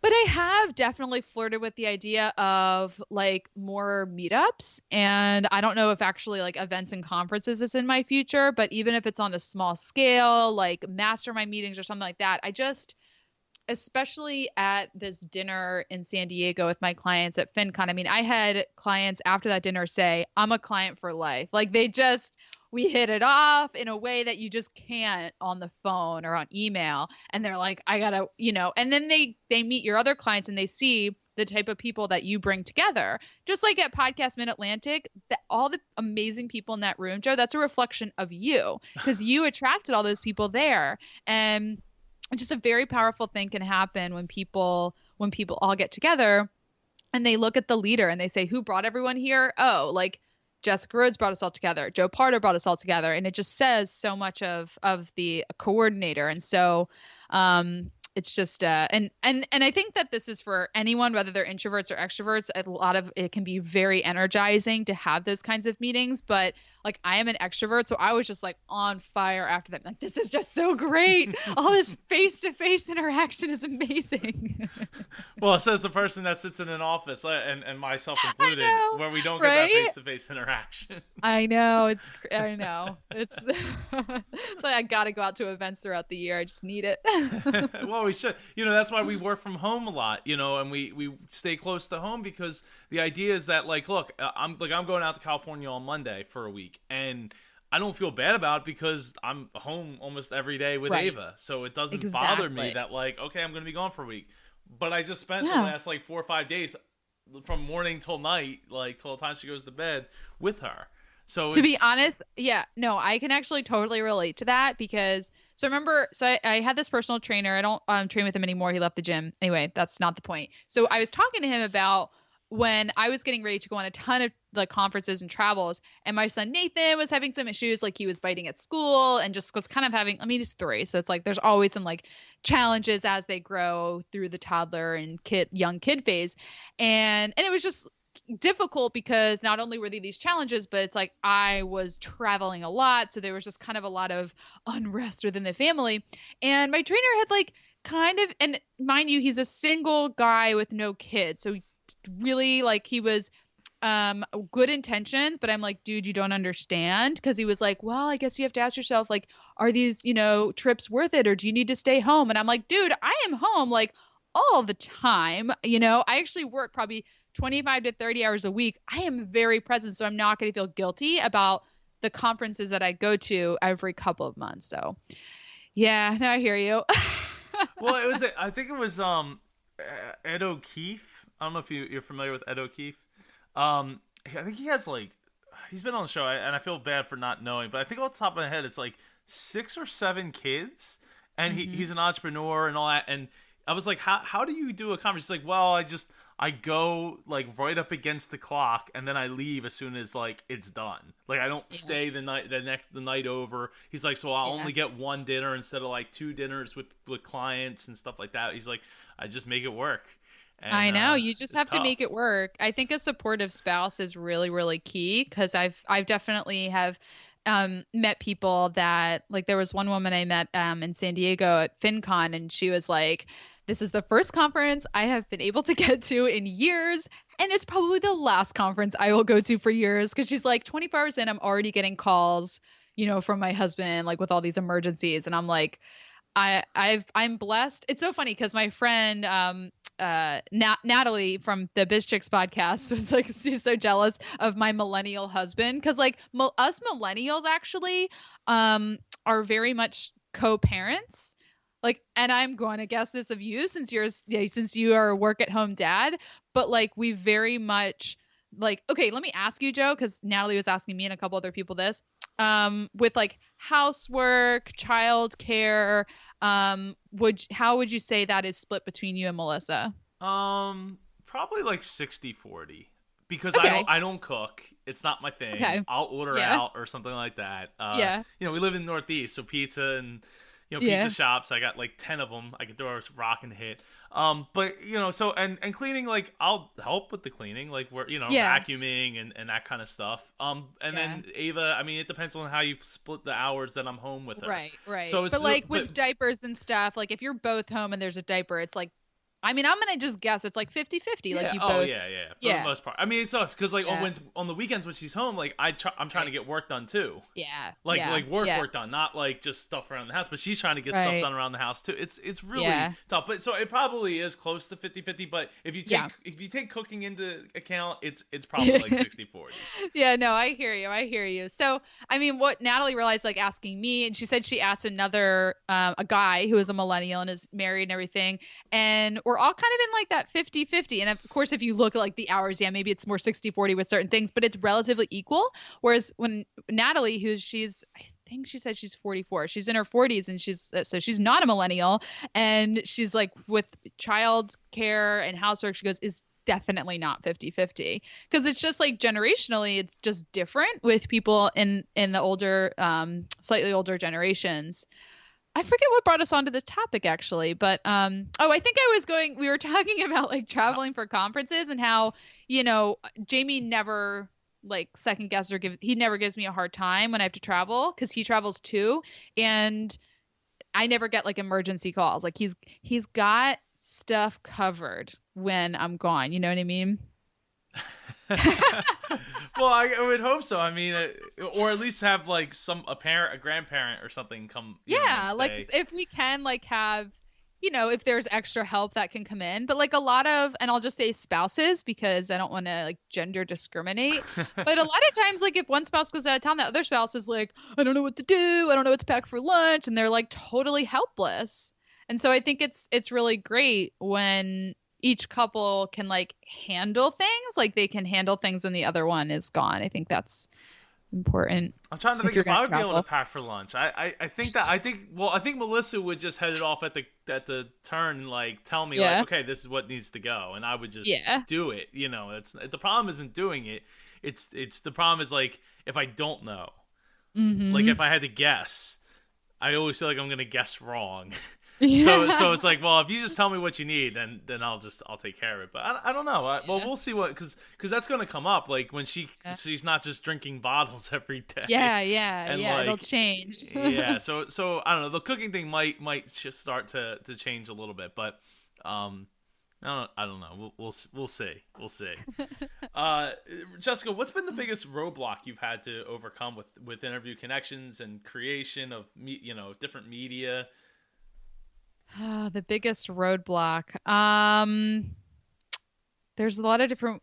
But I have definitely flirted with the idea of like more meetups. And I don't know if actually like events and conferences is in my future, but even if it's on a small scale, like mastermind meetings or something like that, I just, especially at this dinner in San Diego with my clients at FinCon. I mean, I had clients after that dinner say, I'm a client for life. Like they just, we hit it off in a way that you just can't on the phone or on email. And they're like, I gotta, and then they meet your other clients and they see the type of people that you bring together. Just like at Podcast Mid Atlantic, all the amazing people in that room, Joe, that's a reflection of you because you attracted all those people there. And just a very powerful thing can happen when people all get together and they look at the leader and they say, who brought everyone here? Oh, like Jessica Rhodes brought us all together. Joe Pardo brought us all together. And it just says so much of the coordinator. And so it's just and I think that this is for anyone, whether they're introverts or extroverts. A lot of it can be very energizing to have those kinds of meetings. But like I am an extrovert, so I was just like on fire after that. Like this is just so great. All this face-to-face interaction is amazing. Well, it says the person that sits in an office, and myself included, know, where we don't get right? that face-to-face interaction. I know it's so I gotta go out to events throughout the year. I just need it. Well, we should. That's why we work from home a lot. And we stay close to home because the idea is that look, I'm going out to California on Monday for a week, and I don't feel bad about it because I'm home almost every day with Right. Ava, so it doesn't bother me Exactly. that okay, I'm going to be gone for a week. But I just spent the Yeah. last 4 or 5 days from morning till night, till the time she goes to bed with her. So To be honest, yeah, no, I can actually totally relate to that because I had this personal trainer. I don't train with him anymore. He left the gym. Anyway, that's not the point. So I was talking to him about when I was getting ready to go on a ton of like conferences and travels, and my son Nathan was having some issues, like he was biting at school and just was kind of having, I mean, he's 3, so it's like there's always some like challenges as they grow through the toddler and young kid phase. And it was just difficult because not only were there these challenges, but it's like I was traveling a lot. So there was just kind of a lot of unrest within the family. And my trainer had like kind of, and mind you, he's a single guy with no kids. So really like he was good intentions, but I'm like, dude, you don't understand. Cause he was like, well, I guess you have to ask yourself, like, are these, trips worth it? Or do you need to stay home? And I'm like, dude, I am home like all the time. I actually work probably 25 to 30 hours a week. I am very present. So I'm not going to feel guilty about the conferences that I go to every couple of months. So yeah, no, I hear you. Well, I think it was Ed O'Keefe. I don't know if you're familiar with Ed O'Keefe. I think he has he's been on the show, and I feel bad for not knowing, but I think off the top of my head, it's 6 or 7 kids, and he's an entrepreneur and all that. And I was like, how do you do a conference? He's like, well, I go right up against the clock, and then I leave as soon as it's done. I don't stay the night over. He's like, so I'll only get one dinner instead of 2 dinners with clients and stuff like that. He's like, I just make it work. And, I know, you just have tough. to make it work. I think a supportive spouse is really, really key because I've definitely have met people that there was one woman I met in San Diego at FinCon, and she was like, this is the first conference I have been able to get to in years, and it's probably the last conference I will go to for years, because she's like 24 hours in, I'm already getting calls, from my husband, with all these emergencies, and I'm like, I'm blessed. It's so funny because my friend Natalie from the Biz Chicks podcast was like, she's so jealous of my millennial husband because us millennials actually are very much co-parents. And I'm going to guess this of you since you are a work at home dad, but we very much okay, let me ask you, Joe, because Natalie was asking me and a couple other people this, with housework, childcare, how would you say that is split between you and Melissa? Probably 60-40 because Okay. I don't cook. It's not my thing. Okay. I'll order Yeah. out or something like that. Yeah. We live in the Northeast, so pizza and Yeah. pizza shops. I got like 10 of them. I could throw a rock and hit. But so and cleaning, like I'll help with the cleaning, like we're Yeah. vacuuming and that kind of stuff. And Yeah. then Ava, I mean, it depends on how you split the hours that I'm home with her. Right, right. So it's But like with diapers and stuff, like if you're both home and there's a diaper, it's like, I mean, I'm gonna just guess it's like 50-50. Like yeah. you Oh both. yeah. For the Yeah. most part. I mean, it's tough because like Yeah. on the weekends when she's home, like I'm trying to Right. get work done too. Yeah. Like Yeah. work done, not like just stuff around the house, but she's trying to get stuff Right. done around the house too. It's really Yeah. tough. But so it probably is close to 50-50, but Yeah. if you take cooking into account, it's probably like 60-40. Yeah, no, I hear you. I hear you. So, I mean, what Natalie realized, like asking me, and she said she asked another, a guy who is a millennial and is married and everything. And we're all kind of in like that 50-50. And of course, if you look at like the hours, yeah, maybe it's more 60-40 with certain things, but it's relatively equal. Whereas when Natalie, I think she said she's 44. She's in her 40s and so she's not a millennial. And she's like with child care and housework, she goes, is definitely not 50-50 because it's just like generationally it's just different with people in the older slightly older generations. I forget what brought us onto this topic actually, but I think we were talking about like traveling for conferences and how Jamie never like second guess he never gives me a hard time when I have to travel because he travels too, and I never get like emergency calls. Like he's got stuff covered when I'm gone. You know what I mean? Well, I would hope so. I mean, or at least have like a grandparent or something come. Yeah, stay. like if we can like have, if there's extra help that can come in, but like a lot of, and I'll just say spouses because I don't want to like gender discriminate, but a lot of times like if one spouse goes out of town, the other spouse is like, I don't know what to do. I don't know what to pack for lunch. And they're like totally helpless. And so I think it's really great when each couple can like handle things, like they can handle things when the other one is gone. I think that's important. I'm trying to think you're if I would gonna be able to pack for lunch. I think Melissa would just head it off at the turn and like tell me like, okay, this is what needs to go, and I would just do it. It's the problem isn't doing it. It's the problem is like if I don't know, like if I had to guess, I always feel like I'm gonna guess wrong. Yeah. So it's like, well, if you just tell me what you need, then I'll take care of it. But I don't know. Well, we'll see because that's going to come up. Like when she's not just drinking bottles every day. Yeah. And Like, it'll change. Yeah. So I don't know. The cooking thing might just start to change a little bit, but I don't know. We'll see. We'll see. Jessica, what's been the biggest roadblock you've had to overcome with interview connections and creation of different media? The biggest roadblock. There's a lot of different.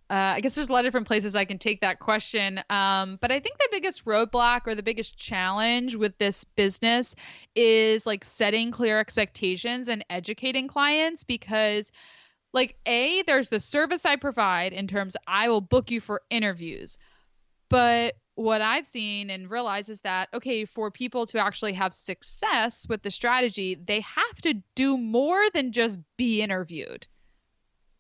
I guess there's a lot of different places I can take that question. But I think the biggest roadblock or the biggest challenge with this business is like setting clear expectations and educating clients because like there's the service I provide in terms I will book you for interviews. But what I've seen and realized is that, okay, for people to actually have success with the strategy, they have to do more than just be interviewed.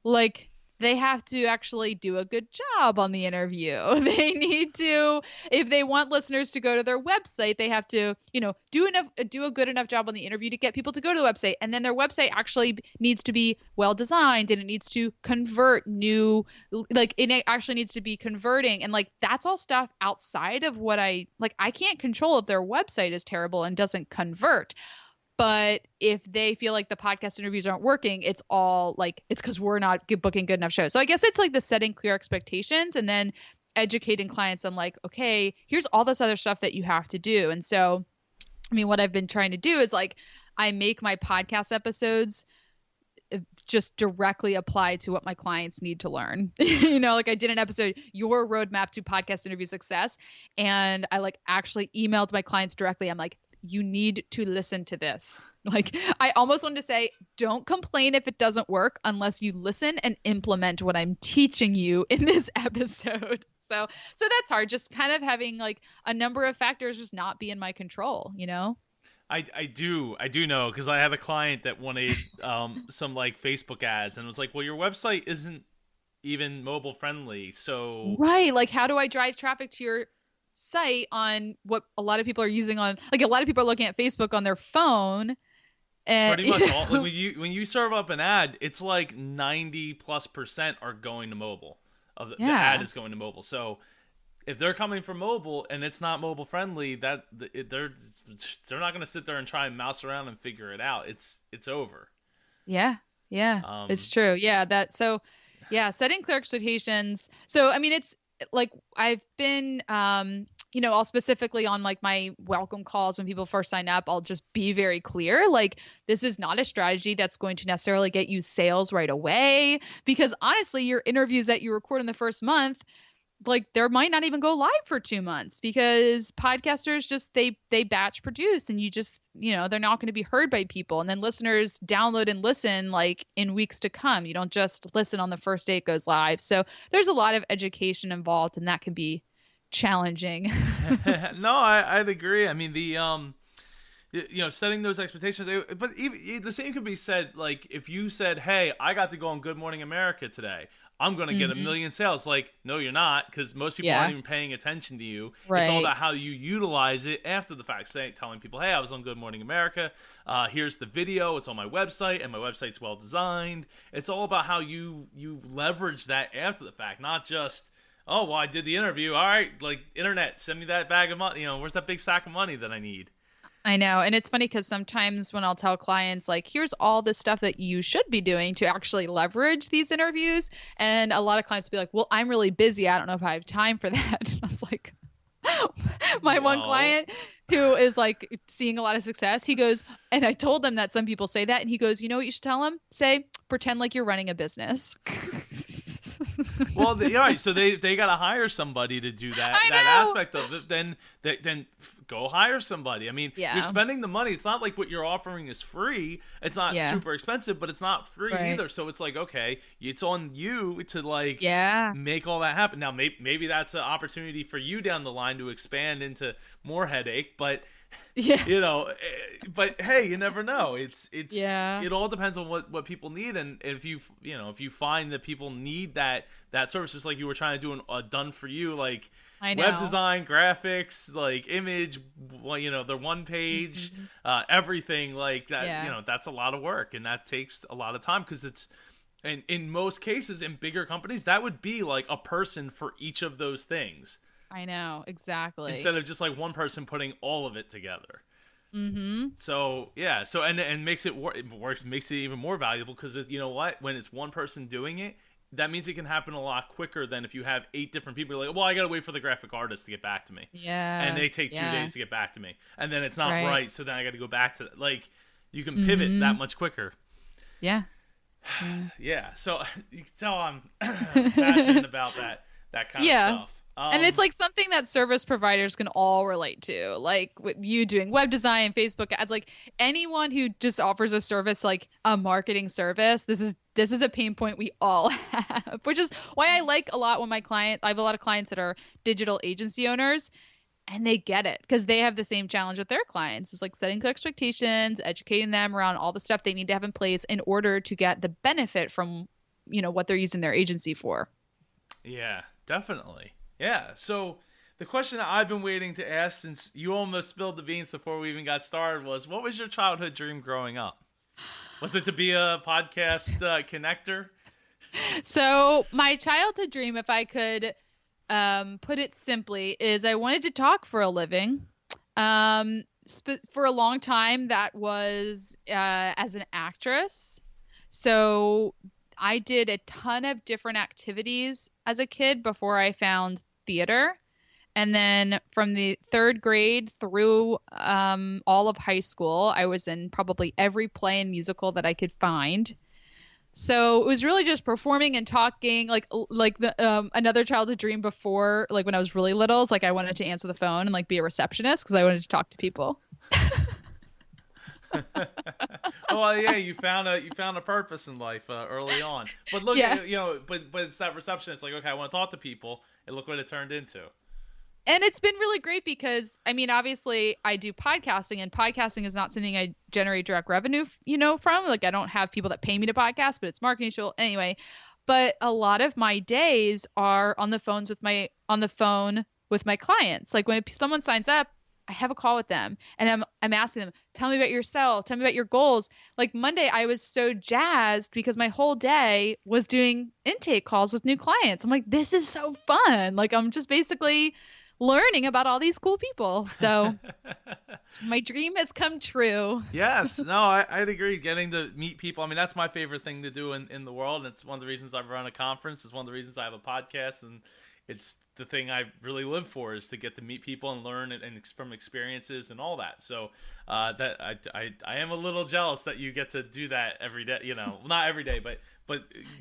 Like they have to actually do a good job on the interview. They need to, if they want listeners to go to their website, they have to, do a good enough job on the interview to get people to go to the website. And then their website actually needs to be well designed and it needs to convert it actually needs to be converting. And like, that's all stuff outside of what I can't control if their website is terrible and doesn't convert. But if they feel like the podcast interviews aren't working, it's all like, it's because we're not booking good enough shows. So I guess it's like the setting clear expectations and then educating clients on like, okay, here's all this other stuff that you have to do. And so, I mean, what I've been trying to do is like, I make my podcast episodes just directly apply to what my clients need to learn. Like I did an episode, your roadmap to podcast interview success. And I like actually emailed my clients directly. I'm like, you need to listen to this. Like I almost wanted to say, don't complain if it doesn't work unless you listen and implement what I'm teaching you in this episode. So that's hard. Just kind of having like a number of factors just not be in my control, I do know because I had a client that wanted some like Facebook ads and was like, well, your website isn't even mobile friendly. So right. Like how do I drive traffic to your site on what a lot of people are using on, like a lot of people are looking at Facebook on their phone. And Pretty much all. Like when you serve up an ad, it's like 90+% are going to mobile. The ad is going to mobile. So if they're coming from mobile and it's not mobile friendly, they're not going to sit there and try and mouse around and figure it out. It's over. Yeah. It's true. Yeah. Setting clear expectations. So, I mean, it's like I've been, all specifically on like my welcome calls when people first sign up, I'll just be very clear. Like, this is not a strategy that's going to necessarily get you sales right away, because honestly, your interviews that you record in the first month, like there might not even go live for 2 months, because podcasters just, they batch produce, and you just, they're not going to be heard by people. And then listeners download and listen like in weeks to come. You don't just listen on the first day it goes live. So there's a lot of education involved, and that can be challenging. No, I'd agree. I mean, setting those expectations, but even the same could be said, like if you said, hey, I got to go on Good Morning America today, I'm going to get 1 million sales. Like, no, you're not, because most people aren't even paying attention to you. Right. It's all about how you utilize it after the fact, telling people, hey, I was on Good Morning America. Here's the video. It's on my website, and my website's well designed. It's all about how you leverage that after the fact, not just, oh, well, I did the interview. All right, like, internet, send me that bag of money. Where's that big sack of money that I need? I know. And it's funny because sometimes when I'll tell clients, like, here's all the stuff that you should be doing to actually leverage these interviews. And a lot of clients will be like, well, I'm really busy. I don't know if I have time for that. And I was like, my one client who is like seeing a lot of success, he goes, and I told them that some people say that. And he goes, you know what you should tell them? Say, pretend like you're running a business. Well, right. So they got to hire somebody to do that aspect of it. Then go hire somebody. I mean, you're spending the money. It's not like what you're offering is free. It's not super expensive, but it's not free either. So it's like, okay, it's on you to like make all that happen. Now, maybe that's an opportunity for you down the line to expand into more headache, but but hey, you never know. It all depends on what people need, and if you find that people need that service, just like you were trying to do a done for you, like web design, graphics, like image, the one page, everything like that. That's a lot of work, and that takes a lot of time, because it's, and in most cases in bigger companies, that would be like a person for each of those things. I know, exactly. Instead of just like one person putting all of it together. Mm-hmm. So and makes it makes it even more valuable, because you know what? When it's one person doing it, that means it can happen a lot quicker than if you have 8 different people. Like, well, I gotta wait for the graphic artist to get back to me. Yeah. And they take 2 days to get back to me, and then it's not right. So then I got to go back to like, you can pivot that much quicker. Yeah. Yeah. So you can tell I'm passionate about that kind of stuff. And it's like something that service providers can all relate to, like with you doing web design, Facebook ads, like anyone who just offers a service, like a marketing service. This is a pain point we all have, which is why I like a lot when I have a lot of clients that are digital agency owners, and they get it, because they have the same challenge with their clients. It's like setting clear expectations, educating them around all the stuff they need to have in place in order to get the benefit from, what they're using their agency for. Yeah, definitely. Yeah, so the question that I've been waiting to ask since you almost spilled the beans before we even got started was, what was your childhood dream growing up? Was it to be a podcast connector? So my childhood dream, if I could put it simply, is I wanted to talk for a living. For a long time, that was as an actress. So I did a ton of different activities as a kid before I found theater. And then from the 3rd grade through all of high school, I was in probably every play and musical that I could find. So it was really just performing and talking, like the another childhood dream before, like when I was really little, is like I wanted to answer the phone and like be a receptionist, because I wanted to talk to people. Well, yeah, you found a purpose in life early on. But look, but it's that receptionist, like, okay, I want to talk to people, and look what it turned into. And it's been really great because, I mean, obviously I do podcasting, and podcasting is not something I generate direct revenue, from. Like, I don't have people that pay me to podcast, but it's marketing tool anyway. But a lot of my days are on the phone with my clients. Like when someone signs up, I have a call with them and I'm asking them, tell me about yourself, tell me about your goals. Like Monday, I was so jazzed because my whole day was doing intake calls with new clients. I'm like, this is so fun. Like I'm just basically learning about all these cool people. So my dream has come true. Yes, no, I'd agree. Getting to meet people. I mean, that's my favorite thing to do in the world. And it's one of the reasons I've run a conference. It's one of the reasons I have a podcast. And it's the thing I really live for, is to get to meet people and learn and from experiences and all that. So that I am a little jealous that you get to do that every day. You know, not every day, but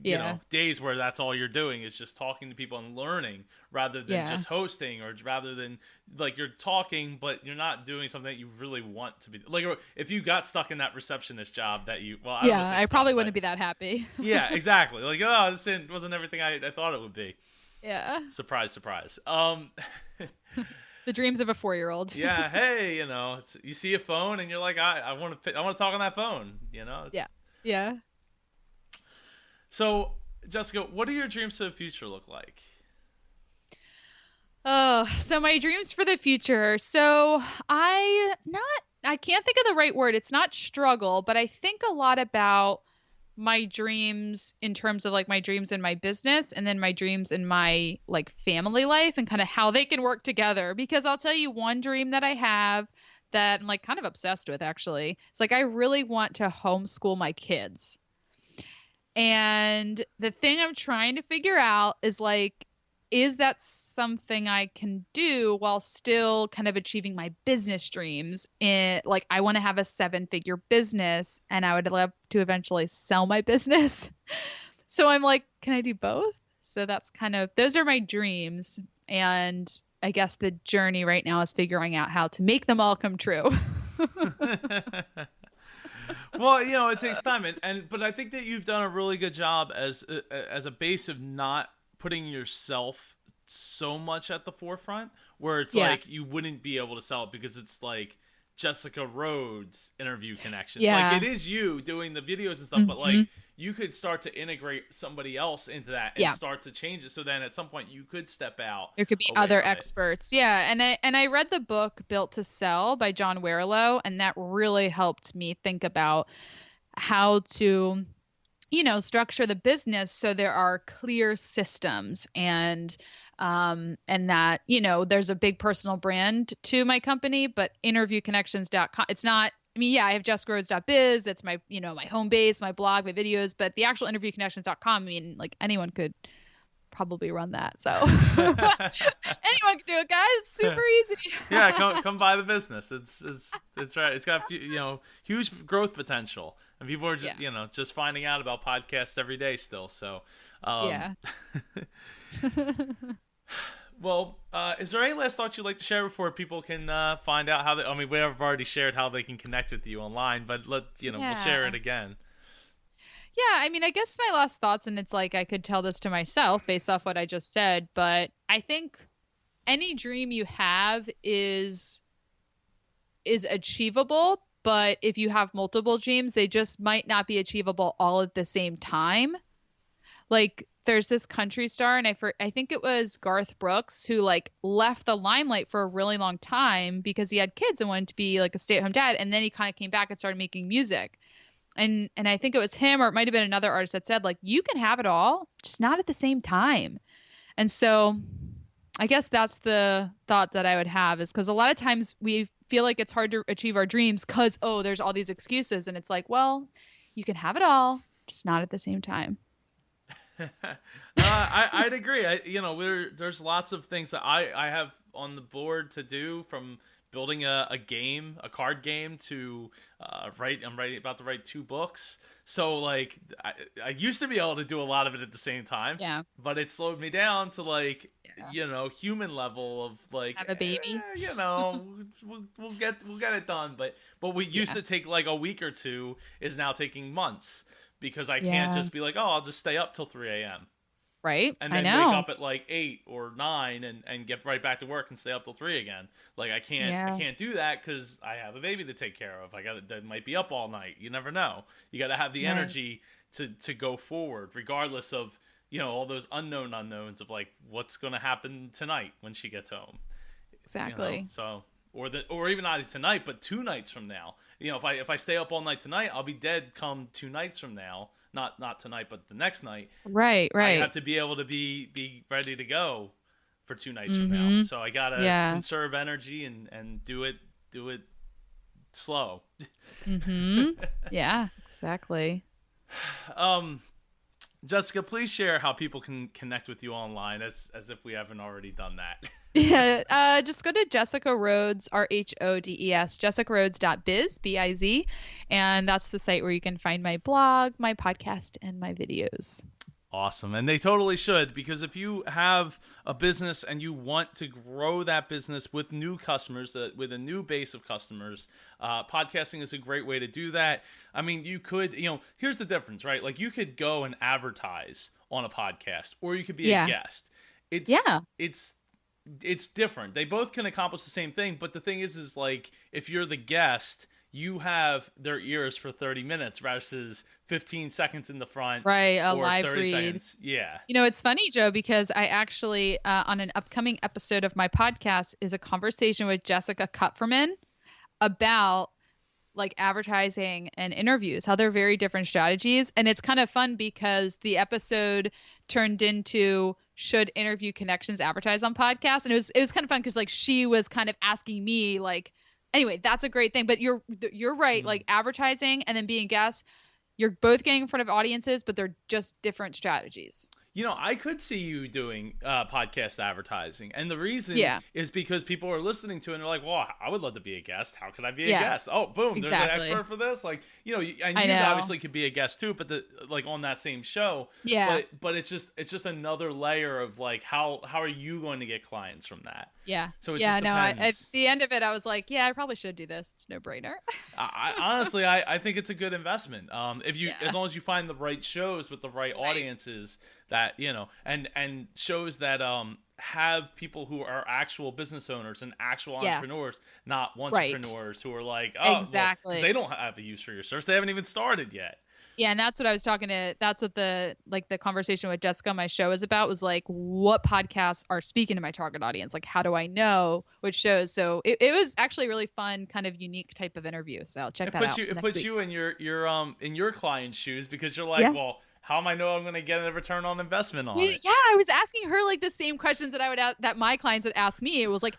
you know, days where that's all you're doing is just talking to people and learning, rather than just hosting, or rather than like you're talking but you're not doing something that you really want to be. Like if you got stuck in that receptionist job that you, well, I probably wouldn't be that happy. Yeah, exactly. Like, oh, this wasn't everything I thought it would be. Yeah. Surprise, surprise. The dreams of a 4-year-old. Yeah. Hey, you know, you see a phone and you're like, I want to talk on that phone. You know. Yeah. So, Jessica, what do your dreams for the future look like? Oh, so my dreams for the future. So I can't think of the right word. It's not struggle, but I think a lot about my dreams in terms of like my dreams in my business, and then my dreams in my like family life, and kind of how they can work together. Because I'll tell you one dream that I have that I'm like kind of obsessed with, actually. It's like I really want to homeschool my kids. And the thing I'm trying to figure out is like, is that something I can do while still kind of achieving my business dreams? Like, I want to have a 7-figure business, and I would love to eventually sell my business. So I'm like, can I do both? So that's those are my dreams. And I guess the journey right now is figuring out how to make them all come true. Well, you know, it takes time, but I think that you've done a really good job as a base of not putting yourself so much at the forefront, where it's like you wouldn't be able to sell it because it's like Jessica Rhodes interview connections. Yeah. Like it is you doing the videos and stuff, but like you could start to integrate somebody else into that and start to change it. So then at some point you could step out. There could be other experts. Yeah. And I read the book Built to Sell by John Warrillow, and that really helped me think about how to, you know, structure the business so there are clear systems, and that, you know, there's a big personal brand to my company, but interviewconnections.com, it's not, I mean, yeah, I have jessicarhodes.biz. It's my, you know, my home base, my blog, my videos, but the actual interviewconnections.com, I mean, like anyone could probably run that. So anyone can do it, guys. It's super easy. Yeah. Come buy the business. It's right. It's got, you know, huge growth potential, and people are just, you know, just finding out about podcasts every day still. So, yeah. Well, is there any last thoughts you'd like to share before people can find out how they? I mean, we have already shared how they can connect with you online, but we'll share it again. Yeah, I mean, I guess my last thoughts, and it's like I could tell this to myself based off what I just said, but I think any dream you have is achievable, but if you have multiple dreams, they just might not be achievable all at the same time. Like, there's this country star, and I think it was Garth Brooks, who like left the limelight for a really long time because he had kids and wanted to be like a stay-at-home dad, and then he kind of came back and started making music. And I think it was him, or it might have been another artist, that said like, you can have it all, just not at the same time. And so I guess that's the thought that I would have, is because a lot of times we feel like it's hard to achieve our dreams because, there's all these excuses, and it's like, well, you can have it all, just not at the same time. I'd agree. There's lots of things that I have on the board to do, from building a card game, to I'm about to write 2 books. So like I used to be able to do a lot of it at the same time. Yeah. But it slowed me down to like, human level of like, have a baby. We'll get it done. But we used to take like a week or 2 is now taking months, because I can't just be like, I'll just stay up till 3 a.m. Right. And then wake up at like 8 or 9 and get right back to work and stay up till 3 again. Like I can't do that because I have a baby to take care of. That might be up all night. You never know. You got to have the energy to go forward, regardless of, all those unknowns of like what's going to happen tonight when she gets home. Exactly. So, or even not tonight, but 2 nights from now. If I stay up all night tonight, I'll be dead come 2 nights from now. Not tonight, but the next night. Right. I have to be able to be ready to go for 2 nights from now. So I gotta conserve energy and do it slow. Yeah, exactly. Jessica, please share how people can connect with you online, as if we haven't already done that. Yeah, just go to Jessica Rhodes, Rhodes, jessicarhodes.biz, B-I-Z, and that's the site where you can find my blog, my podcast, and my videos. Awesome. And they totally should, because if you have a business and you want to grow that business with new customers, with a new base of customers, podcasting is a great way to do that. I mean, you could, here's the difference, right? Like you could go and advertise on a podcast, or you could be a guest. It's different. They both can accomplish the same thing, but the thing is like if you're the guest, you have their ears for 30 minutes versus 15 seconds in the front. Right, a or live 30 read. seconds. Yeah. It's funny, Joe, because I actually, on an upcoming episode of my podcast, is a conversation with Jessica Kupferman about like advertising and interviews, how they're very different strategies. And it's kind of fun because the episode turned into should interview connections advertise on podcasts. And it was kind of fun because like she was kind of asking me like, anyway, that's a great thing. But you're right. Like advertising and then being guests, you're both getting in front of audiences, but they're just different strategies. I could see you doing podcast advertising. And the reason is because people are listening to it and they're like, well, I would love to be a guest. How could I be a guest? Oh, boom. There's an expert for this. Like, and you obviously could be a guest too, but like on that same show. Yeah. But it's just another layer of like, how are you going to get clients from that? Yeah. So it just depends. At the end of it, I was like, I probably should do this. It's no brainer. Honestly, I think it's a good investment. As long as you find the right shows with the right audiences that, and shows that have people who are actual business owners and actual entrepreneurs, not entrepreneurs who are like, exactly. Well, they don't have a use for your service. They haven't even started yet. Yeah, and that's what I was that's what the conversation with Jessica on my show is about, was like, what podcasts are speaking to my target audience? Like, how do I know which shows? So it was actually a really fun, kind of unique type of interview. So I'll check that out. It puts you in your client's shoes, because you're like, well, how am I know I'm going to get a return on investment on it? Yeah, I was asking her like the same questions that my clients would ask me. I was like,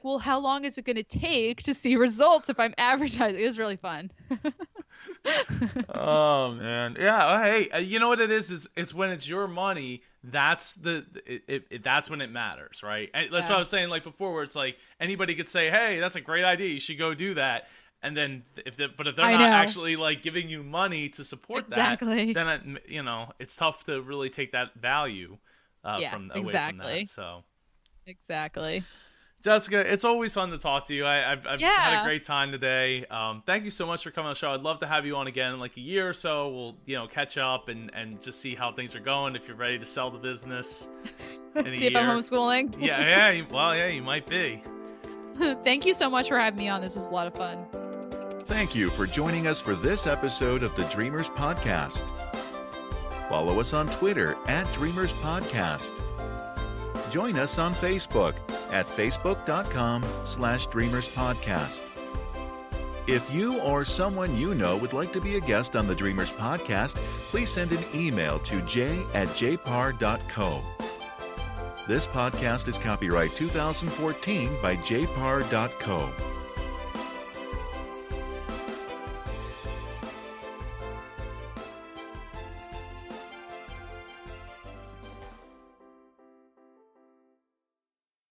well, how long is it going to take to see results if I'm advertising? It was really fun. Oh man, yeah. Hey, you know what it is? It's when it's your money. That's that's when it matters, right? And that's what I was saying like before, where it's like anybody could say, "Hey, that's a great idea. You should go do that." And then if they're not actually like giving you money to support that, then it's tough to really take that value away from that. So exactly. Jessica, it's always fun to talk to you. I've had a great time today. Thank you so much for coming on the show. I'd love to have you on again in like a year or so. We'll catch up and just see how things are going. If you're ready to sell the business in a year. See if I'm homeschooling. Yeah. You might be. Thank you so much for having me on. This was a lot of fun. Thank you for joining us for this episode of the Dreamers Podcast. Follow us on Twitter @Dreamers Podcast. Join us on Facebook at facebook.com/Dreamers Podcast. If you or someone you know would like to be a guest on the Dreamers Podcast, please send an email to j@jpar.co. This podcast is copyright 2014 by jpar.co.